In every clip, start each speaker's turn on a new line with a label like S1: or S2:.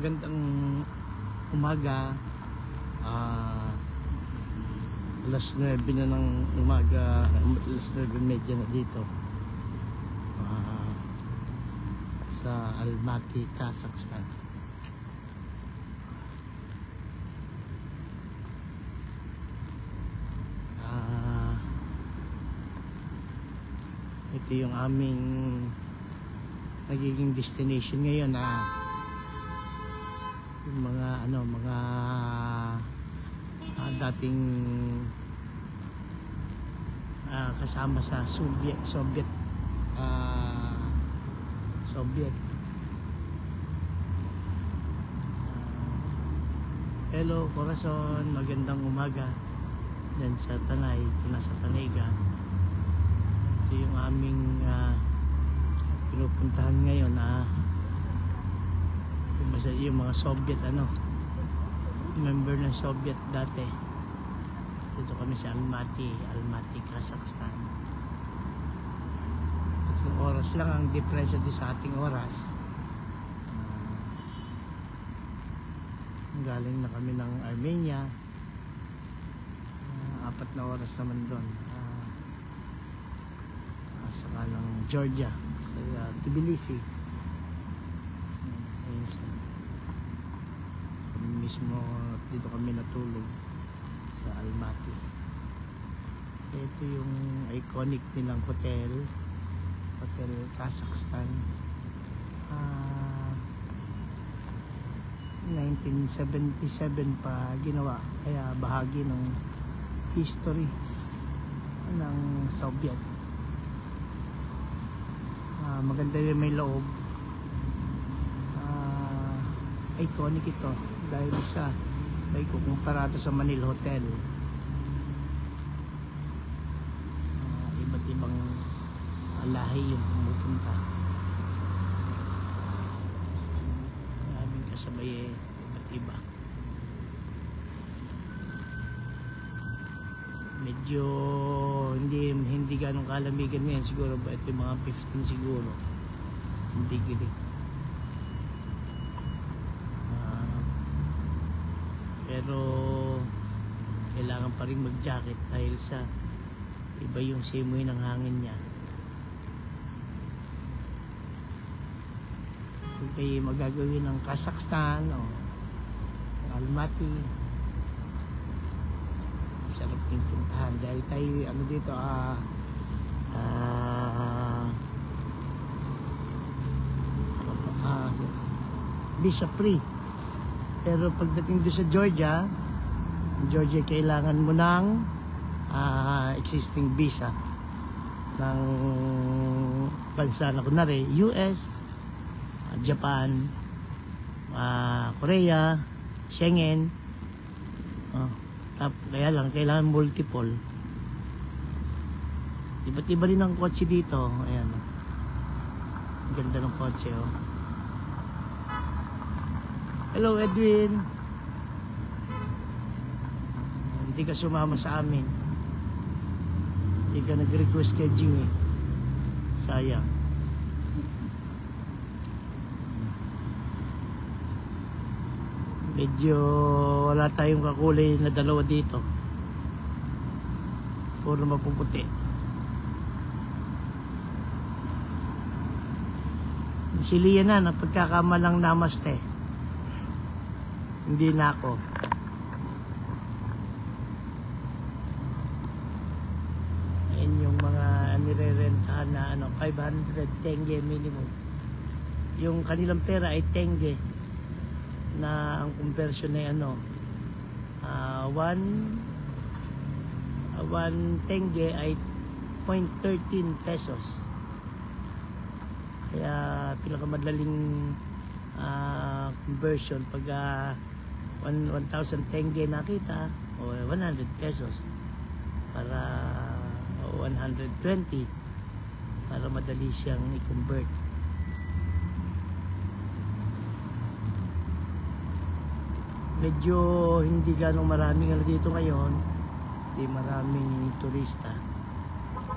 S1: magandang umaga. Alas 9 na ng umaga, alas 9:30 na dito sa Almaty, Kazakhstan. Ito yung aming nagiging destination ngayon. Yung mga dating kasama sa Soviet. Hello Corazon, magandang umaga dyan sa Tanay, nasa Tanayga. Ito yung aming pinupuntahan ngayon. Yung mga Soviet member ng Soviet dati. Dito kami sa Almaty, Kazakhstan. 3 oras lang ang diferensya din sa ating oras. Galing na kami ng Armenia. 4 na oras naman doon. Saka ng Georgia, sa Tbilisi. Ayun siya. Kami mismo, dito kami natulog sa Almaty. Ito yung iconic nilang Hotel Kazakhstan. 1977 pa ginawa, kaya bahagi ng history ng Soviet. Maganda rin may loob. Iconic ito dahil sa may kukumparado sa Manila Hotel. Iba't ibang lahi yung pumupunta. Maraming kasabay iba't iba. Medyo hindi ganong kalamigan ngayon, siguro ba ito yung mga 15 siguro degree. Pero kailangan pa rin mag-jacket dahil sa iba yung simoy ng hangin niya. Kung kayo magagawin ng Kazakhstan o Almaty, sarap din puntahan dahil tayo dito visa free. Pero pagdating doon sa Georgia kailangan mo ng existing visa ng bansa na kunwari US, Japan, Korea, Schengen. Kaya lang kailangan multiple. Iba't iba rin ang kotse dito. Ayan, ganda ng kotse. Hello Edwin, hindi ka sumama sa amin, hindi ka nag-request kay Jimmy, sayang. Medyo wala tayong kakulay na dalawa dito, puro mapuputi. Si Lia na napagkakamalang namaste. Hindi na ako. Ayan yung mga nire-rentahan na 500 tenge minimum. Yung kanilang pera ay tenge na ang conversion ay 1 tenge ay 0.13 pesos. Kaya pinakamadaling conversion pag 1,000 tenge nakita o 100 pesos para 120 para madali siyang i-convert. Medyo hindi ganong maraming dito ngayon, hindi maraming turista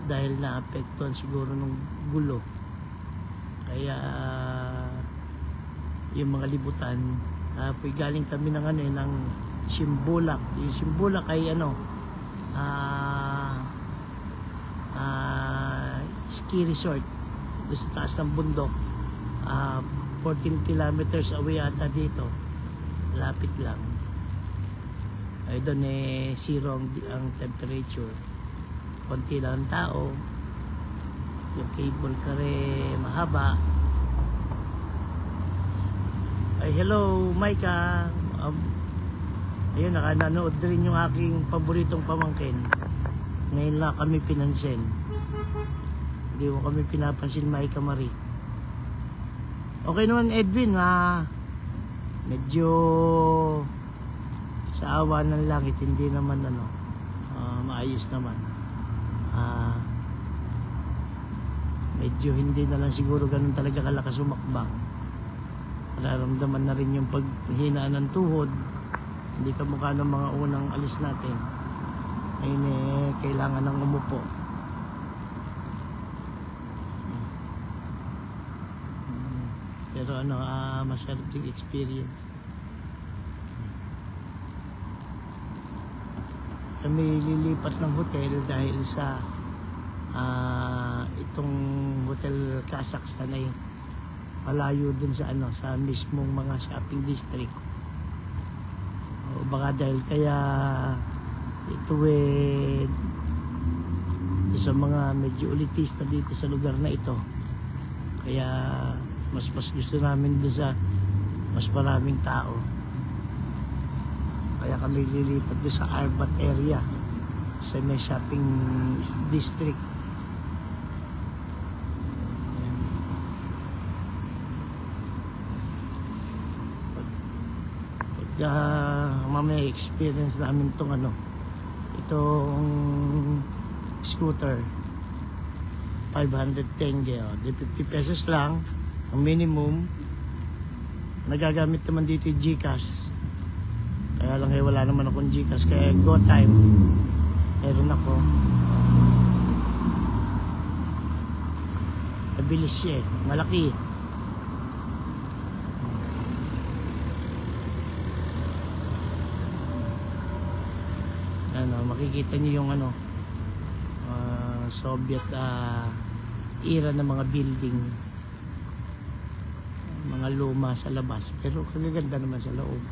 S1: dahil naapektuhan siguro ng gulo, kaya yung mga libutan Galing kami ng ano ng Simbulak. Yung Simbulak ay ano, ski resort doon sa taas ng bundok. 14 kilometers away ata dito, lapit lang. Ay doon zero ang temperature, konti lang ang tao, yung cable car mahaba. Ay hello Micah, ayun, nakanood rin yung aking paboritong pamangkin. Ngayon lang kami pinansin, hindi mo kami pinapansin, Micah Marie. Okay naman Edwin, medyo sa awa ng langit hindi naman maayos naman. Medyo hindi na lang siguro ganun talaga kalakas umakbang. Nararamdaman na rin yung paghinaan ng tuhod, hindi ka mukha ng mga unang alis natin. Ayun kailangan ng umupo. Pero masarap yung experience. Kami lilipat ng hotel dahil sa itong Hotel Kazakhstan ay malayo dun sa sa mismong mga shopping district. O baka dahil kaya ito sa mga medyo elitista dito sa lugar na ito. Kaya mas gusto namin doon sa mas maraming tao. Kaya kami lilipat doon sa Arbat area, sa may shopping district. Pag mamaya experience namin itong scooter, 500 tenge, di 50 pesos lang ang minimum. Nagagamit naman dito yung GCash, kaya lang wala naman akong GCash, kaya GoTime meron ako. Mabilis siya malaki. Makikita niyo yung Soviet era ng mga building, mga luma sa labas, pero kagaganda naman sa loob.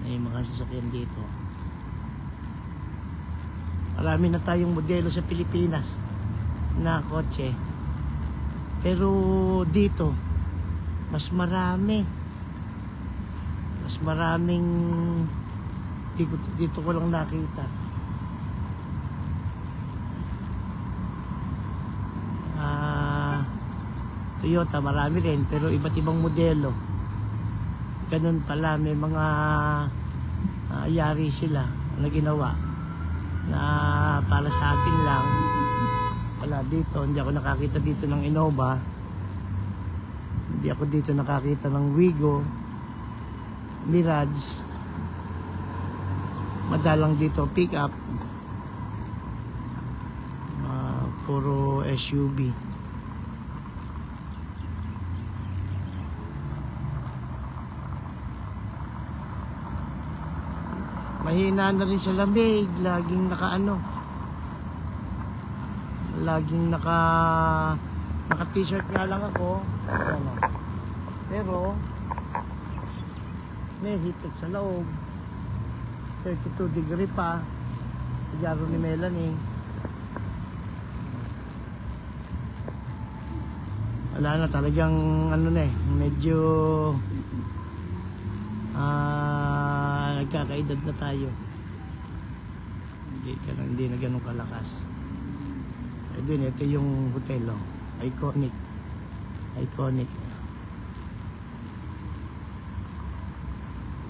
S1: May mga sasakyan dito. Marami na tayong modelo sa Pilipinas na kotse, pero dito mas maraming dito ko lang nakita. Toyota marami rin, pero iba't ibang modelo. Ganun pala, may mga yari sila na ginawa na para sa atin lang. Wala dito, hindi ako nakakita dito ng Innova, hindi ako dito nakakita ng Wigo, Mirage. Madalang dito pick up, puro SUV. Mahina na rin sa lamig, laging naka t-shirt nga lang ako. Pero may heated sa loob, 32 degree pa, sigaro ni Melanie. Wala na talagang medyo nagkakaedad na tayo. Hindi na ganun kalakas. Ito yung hotel, iconic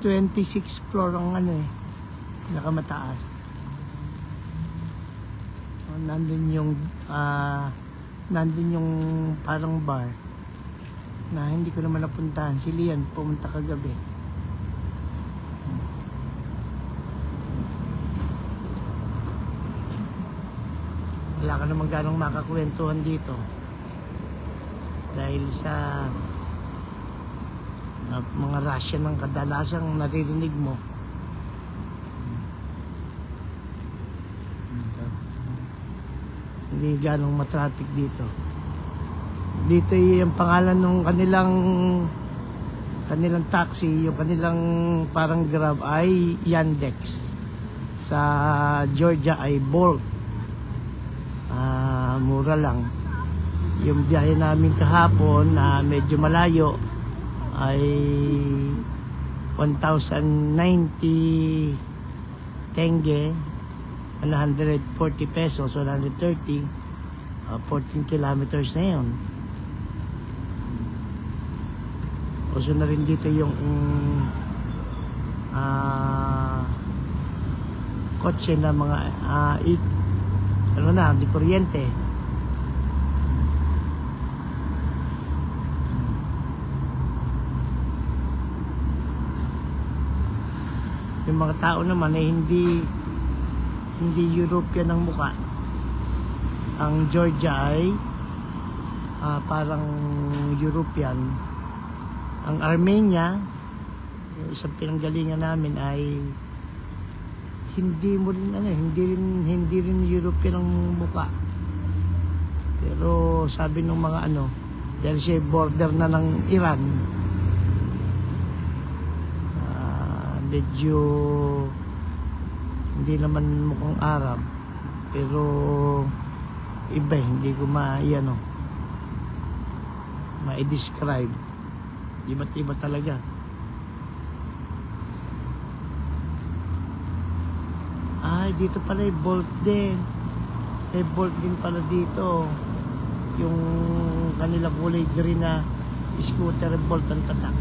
S1: 26 floor ang pinakamataas. Nandun yung parang bar na hindi ko naman napuntahan. Si Lian pumunta kagabi. Wala ka naman ganong makakwentuhan dito dahil sa mga Russian ang kadalasang naririnig mo. Hindi ganong matraffic dito. Dito yung pangalan ng kanilang taxi, yung kanilang parang Grab ay Yandex. Sa Georgia ay Bolt. Mura lang. Yung biyahe namin kahapon na medyo malayo ay 1,090 tenge, 140 pesos, 130, 14 kilometers na yun. Uso na rin dito yung kotse na mga di kuryente. Yung mga tao naman ay hindi European ang mukha. Ang Georgia ay parang European. Ang Armenia, yung isang pinanggalingan namin ay hindi rin European ang mukha. Pero sabi ng mga dahil siya border na ng Iran, medyo hindi naman mukhang Arab, pero iba, hindi ko ma-describe. Iba't iba talaga. Dito pala yung Bolt din. May Bolt din pala dito. Yung kanila kulay green na scooter, Bolt ang tatak.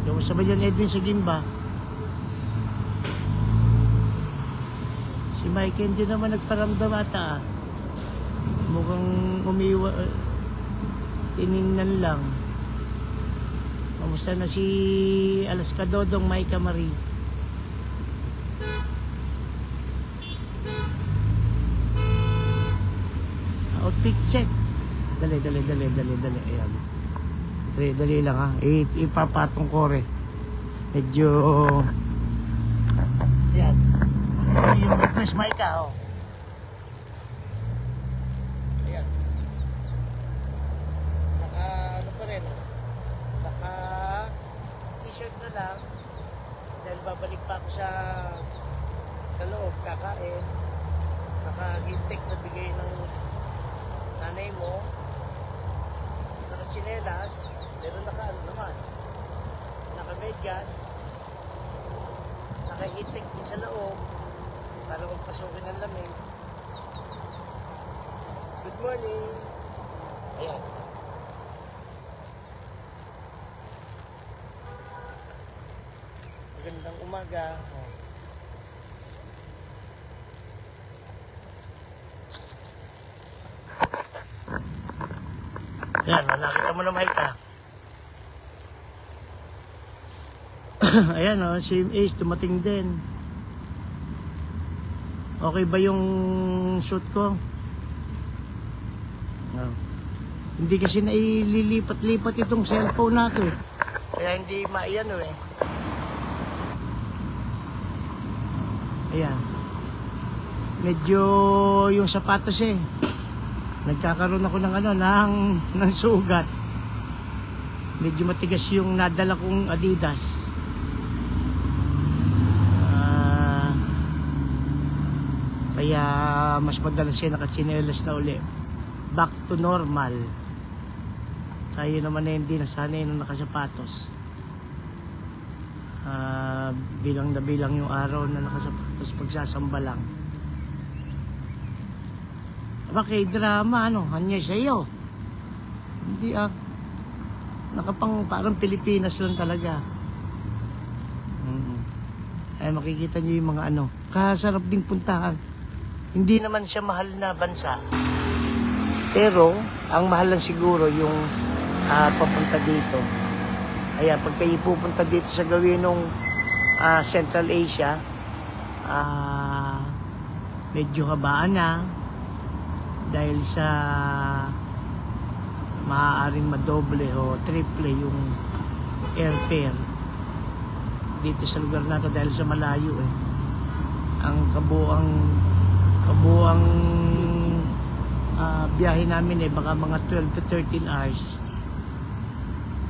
S1: Yung sabay yan Edwin sa Gimba. Si Mike hindi naman nagparamdam ata. Mukhang tiningnan lang. Kamusta na si Alaska Dodong, Maika Marie? Outfit check. Dali. Ayan. Dali lang ha. Ipapatong ko rin. Medyo... Ayan. Yung refresh Maika, Ayan. Pa rin. T-shirt na lang. Dahil babalik pa ako sa loob, kakain. Naka-hintik na bigay ng nanay mo. Sa tsinelas, pero naman. Naka-medyas. Naka-hintik din sa loob para magpasukin ng lamig. Good morning. Ayan. Magandang umaga. Yan, nakita mo na Maika. Ayan si Ace dumating din. Okay ba yung shoot ko? No. Hindi kasi naililipat-lipat itong cellphone natin. Kaya hindi Ayan. Medyo yung sapatos nagkakaroon ako ng sugat. Medyo matigas yung nadala kong Adidas. Kaya mas madalas siya nakatsinelas na uli. Back to normal. Tayo naman hindi nasanay nung nakasapatos. Bilang na bilang yung araw na nakasapatos pagsasamba lang. Kay drama hanya sa'yo. Hindi nakapang parang Pilipinas lang talaga. Ay makikita nyo yung mga kasarap ding puntahan. Hindi naman siya mahal na bansa. Pero ang mahal lang siguro yung papunta dito. Kaya pag kayo pupunta dito sa gawin ng Central Asia, medyo habaan na dahil sa maaaring madoble o triple yung airfare dito sa lugar na to dahil sa malayo eh. Ang kabuang biyahe namin eh baka mga 12 to 13 hours.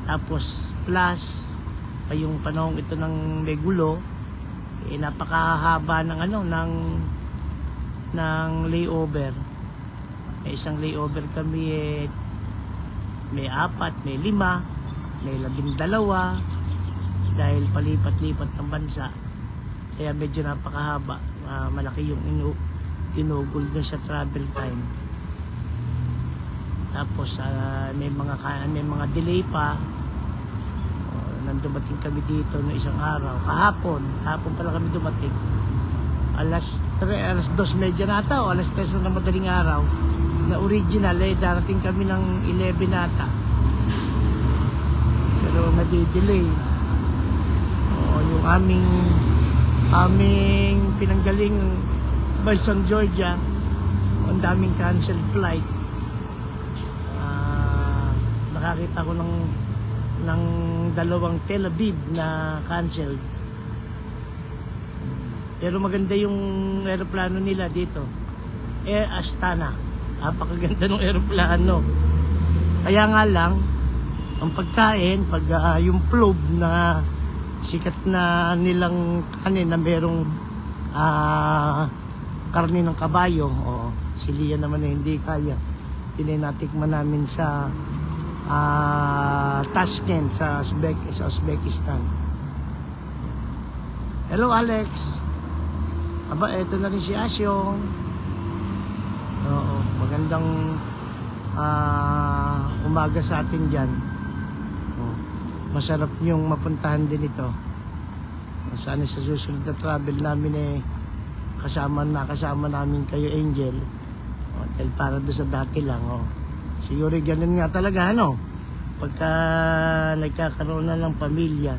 S1: Tapos plus pa yung panahon ito ng may gulo, eh napakahaba ng ng layover. May isang layover kami eh, may 4, may 5, may 12 dahil palipat-lipat ng bansa. Kaya medyo napakahaba. Malaki yung inugol dun sa travel time. Tapos may mga delay pa. Nang dumating kami dito no isang araw. Kahapon pala kami dumating. Alas 2:30 na ata o alas 3 na madaling araw. Na original eh darating kami ng 11 na ata. Pero nadidelay. Yung aming pinanggaling Baysang Georgia, ang daming canceled flight. Nakakita ko ng 2 Tel Aviv na canceled. Pero maganda yung aeroplano nila dito. Air Astana. Napakaganda ng aeroplano. Kaya nga lang, ang pagkain, yung flow na sikat na nilang kanin na merong karne ng kabayo, siliya naman na hindi kaya. Tinatikman namin sa Tashkent sa Uzbekistan. Hello Alex. Aba, eto na rin si Asyong. Oo, magandang umaga sa atin dyan. Masarap yung mapuntahan din ito. Sana sa susunod na travel namin eh kasama namin kayo Angel. Dahil para doon sa dati lang. Siguro ganun nga talaga pagka nagkakaroon na ng pamilya,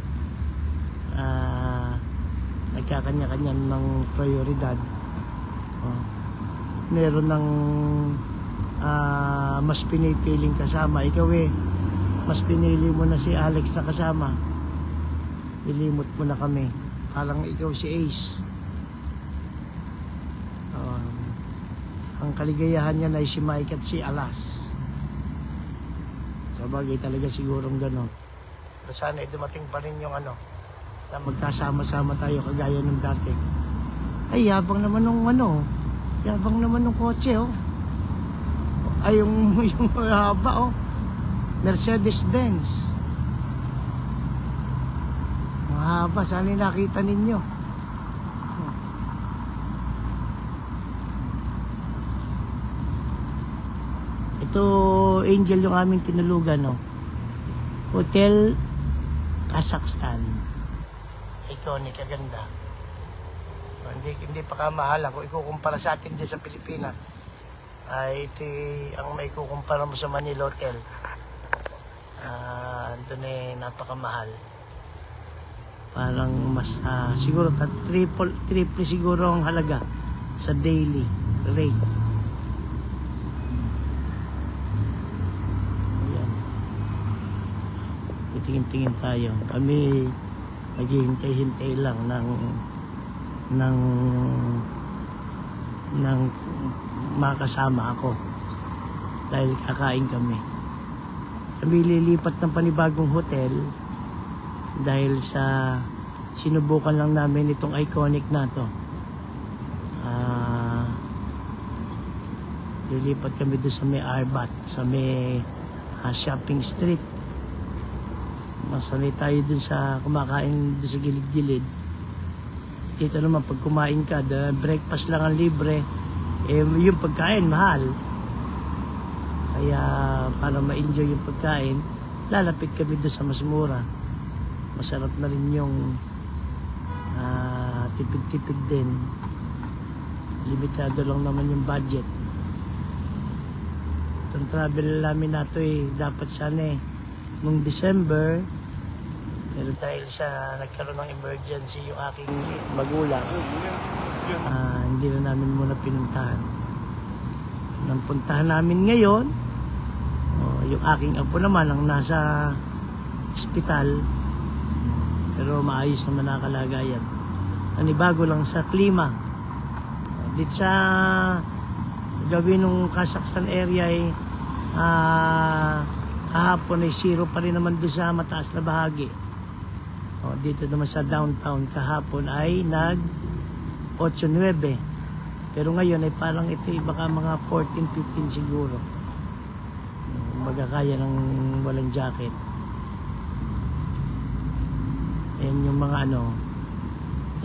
S1: nagkakanya-kanya ng prioridad. Meron ng mas pinipiling kasama. Ikaw mas pinili mo na si Alex na kasama. Nilimot mo na kami. Parang ikaw si Ace. Ang kaligayahan niya na si Mike at si Alas. Sa bagay talaga sigurong gano'n. Pero sana dumating pa rin yung na magkasama-sama tayo kagaya ng dati. Ay, yabang naman ng kotse Ay, yung haba Mercedes-Benz. Mahaba, sana nakita ninyo. Ito, Angel, yung aming tinulugan, Hotel Kazakhstan. Iconic, kaganda. Hindi pa kamahalan kung ikukumpara sa atin dyan sa Pilipinas. Ay ito ang may kukumpara mo sa Manila Hotel. Doon napakamahal. Parang mas siguro triple siguro ang halaga sa daily rate. Ayan. Tingin-tingin tayo. Kami naghihintay-hintay lang ng makasama ako dahil kakain kami. Kami lilipat ng panibagong hotel dahil sa sinubukan lang namin itong iconic na to. Lilipat kami doon sa may Arbat, sa may shopping street. Masanay tayo doon sa kumakain doon sa gilid-gilid. Dito naman pag kumain ka, breakfast lang ang libre, yung pagkain mahal. Kaya para ma-enjoy yung pagkain, lalapit kami doon sa mas mura. Masarap na rin yung tipid-tipid din. Limitado lang naman yung budget. Itong travel namin na ito dapat sana noong December. Pero dahil sa nagkaroon ng emergency yung aking magulang, hindi na namin muna pinuntahan. Nang puntahan namin ngayon, Yung aking apo naman ang nasa ospital, pero maayos naman ang kalagayan. Nanibago lang sa klima. Dito sa gawin ng Kazakhstan area ay kahapon ay 0 pa rin naman doon sa mataas na bahagi. Dito naman sa downtown kahapon ay nag 8-9. Pero ngayon ay parang ito ay baka mga 14-15 siguro. Magkakaya ng walang jacket. Yan yung mga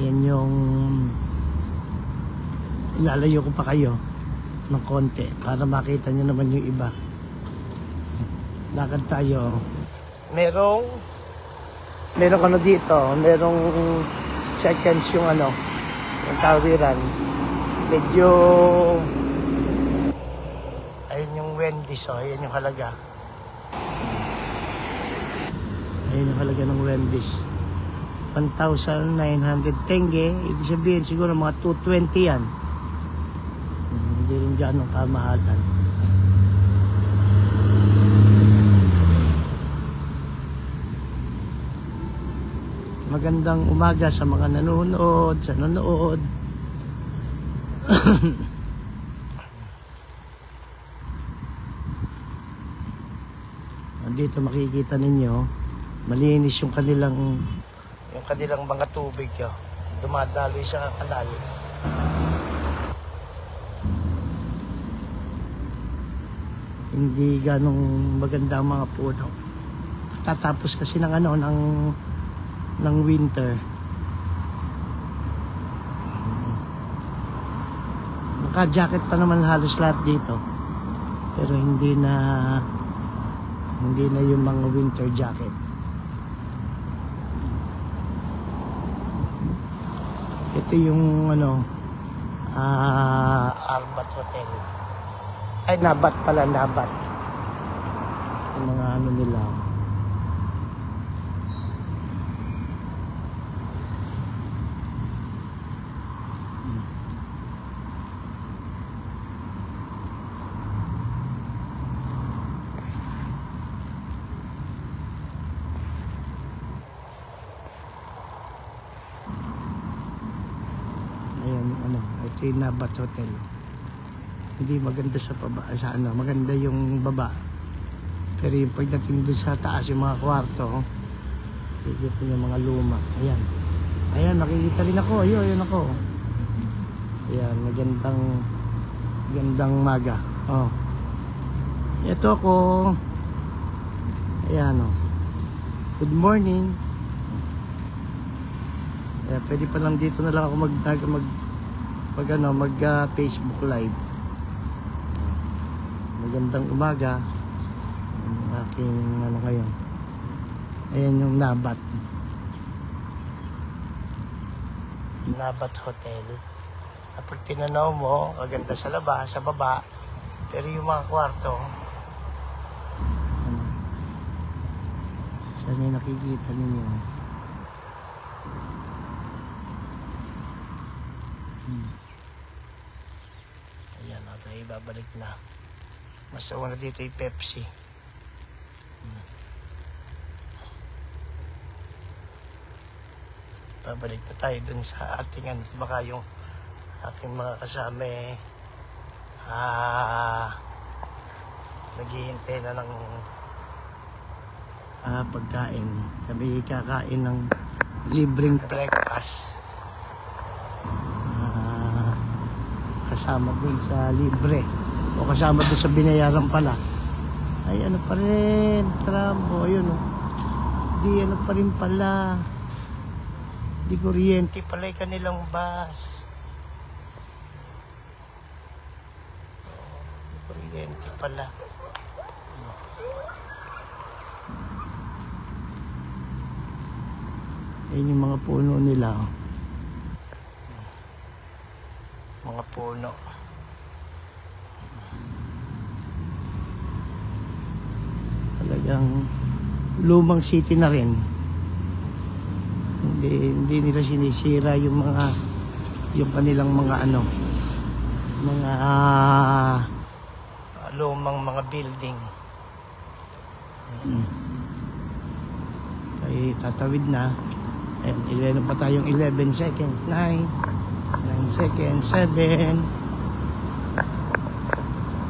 S1: yan yung ilalayo ko pa kayo ng konti para makita nyo naman yung iba. Lakad tayo. Merong dito, merong seconds yung yung tawiran. Medyo ayun yung Wendy's, ayan yung halaga. Ayun yung halaga ng Wendy's. 1,900 tenge, ibig sabihin siguro mga 220 yan. Hindi rin gano'ng kamahalan. Magandang umaga sa mga nanonood, sa nanonood. Dito makikita ninyo, malinis yung kanilang mga tubig, dumadaloy sa kanal. Hindi ganong maganda ang mga puno. Tatapos kasi ng ng winter. Naka-jacket pa naman halos lahat dito. Pero hindi na yung mga winter jacket. Ito yung Arbat Hotel. Ay, Nabat pala, Nabat. Yung mga nila. Ito yung Nabat Hotel. Hindi maganda sa baba, maganda yung baba. Pero yung pagdating doon sa taas, yung mga kwarto, nakikita yung mga luma. Ayan, nakikita rin ako. Ayun ako. Ayan, magandang maga. Ito ako. Ayan, good morning. Pwede pa lang dito na lang ako Facebook live. Magandang umaga. Ang aking ngayon. Ayan yung Nabat Hotel. Kapag tinanaw mo, kaganda sa labas, sa baba. Pero yung mga kwarto, saan yung nakikita ninyo? Ayan, tayo babalik na. Mas una dito yung Pepsi. Babalik na tayo dun sa ating baka yung aking mga kasama naghihintay na ng pagkain. Kami kakain ng libreng breakfast. Kasama dun sa libre o kasama dun sa binayaran pala ay pa rin tramo, ayun di pa rin pala, di kuryente pala yung kanilang bus. Di kuryente pala. Ayun yung mga puno nila, mga puno. Talagang lumang city na rin. Hindi nila sinisira yung kanilang mga mga lumang mga building. Ay tatawid na. Ayan, ilan pa tayong 11 seconds, 9 seconds, 7.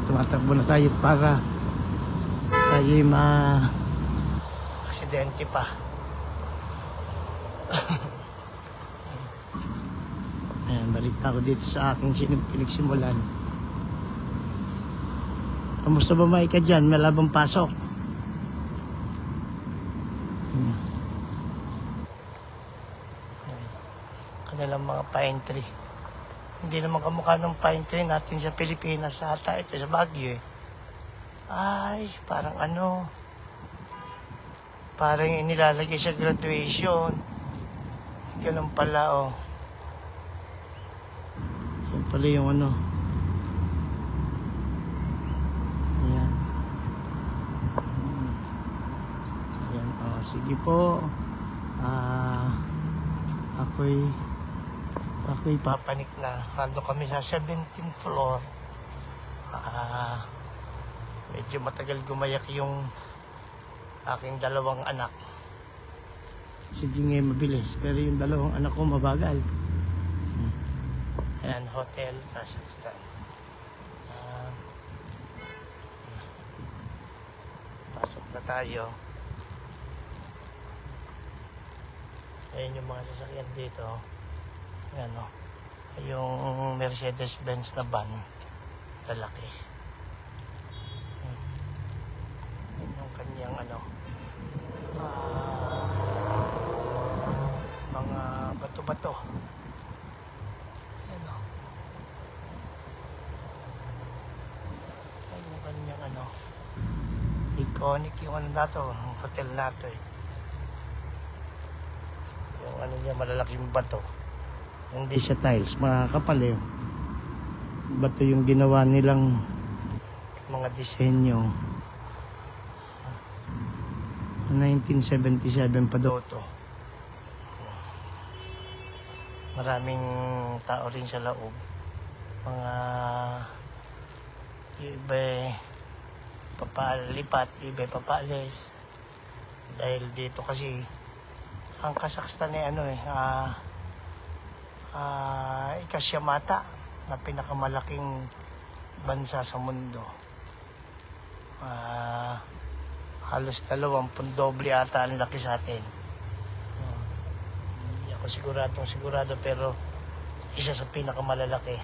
S1: Tumatakbo na tayo para tayo aksidente pa. Ayan, balik na ako dito sa aking pinagsimulan. Kamusta ba Mike ka dyan? May labang pasok. Kanilang mga pine tree. Hindi naman kamukha ng pine tree natin sa Pilipinas ata. Ito sa Baguio eh. Ay, parang parang inilalagay sa graduation. Ganun pala oh. Yan pala yung Ayan. Ayan, oh, sige po. Ako'y papanik na. Nando kami sa 17th floor. Medyo matagal gumayak yung aking dalawang anak. Si Jingay mabilis, pero yung dalawang anak ko mabagal. Ayan, Hotel Kazakhstan. Pasok na tayo. Ayan yung mga sasakyan dito. Ayan o. Yung Mercedes-Benz na van. Lalaki. Ayan yung kanyang mga bato-bato. Ayan o. Ayan yung kanyang iconic yung nato. Ang hotel nato eh. Yung niya malalaking bato. Hindi siya tiles, makakapal eh. Bato yung ginawa nilang mga disenyo. 1977 pa daw to. Maraming tao rin sa loob. Mga iba papalipat, iba papaalis. Dahil dito kasi ang Kazakhstan ay ikasyamata na pinakamalaking bansa sa mundo. Halos 20 doble ata ang laki sa atin. Hindi ako sigurado pero isa sa pinakamalalaki.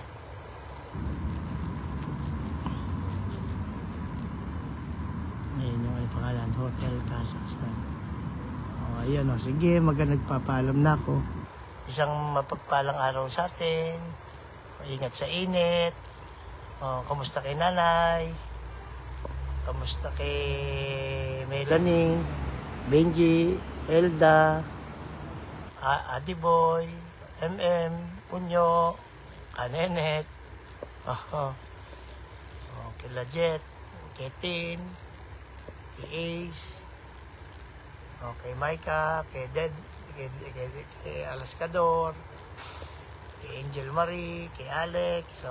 S1: Ayun yung pangalan, Hotel Kazakhstan. Ayan o, sige, nagpapaalam na ako. Isang mapagpalang araw sa atin. Ingat sa init. Kamusta kay nanay? Kamusta kay Melanie, Benji, Elda, Adiboy, Unyo, Kanenet, kila Jet, kay Tin, kay Ace, kay Micah, kay Alaskador, kay Angel Marie, kay Alex,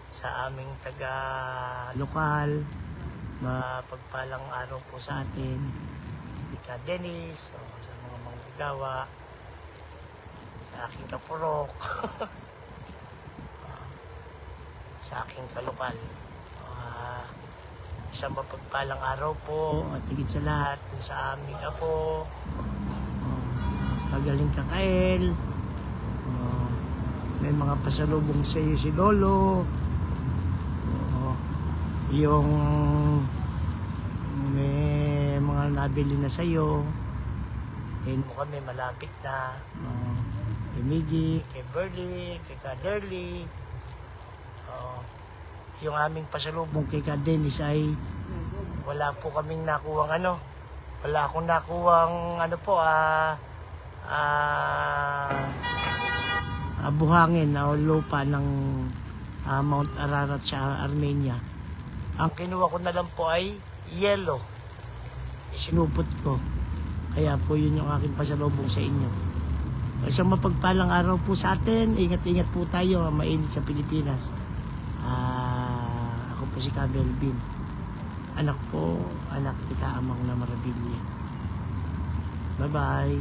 S1: sa aming taga-lokal, mapagpalang araw po sa atin, kay Dennis, sa mga manggagawa, sa aking kapurok, sa aking kalokal. Isang mapagpalang araw po at higit sa lahat sa aming apo. Pagaling ka Kael. May mga pasalubong sa iyo si Lolo. Yung may mga nabili na sa iyo. Ngayon mo kami malapit na. Kay Miggy, kay Burley, kay Kaderly. Yung aming pasalubong kay Kadenis ay wala po kaming nakuwang wala akong nakuwang buhangin o lupa ng Mount Ararat sa Armenia. Ang kinuha ko na lang po ay yellow. Sinupot ko. Kaya po yun yung aking pasalubong sa inyo. Isang mapagpalang araw po sa atin. Ingat-ingat po tayo. Mainit sa Pilipinas. Ako po si Kabel Bin. Anak po, anak ni Kaamang na Marabilia. Bye-bye.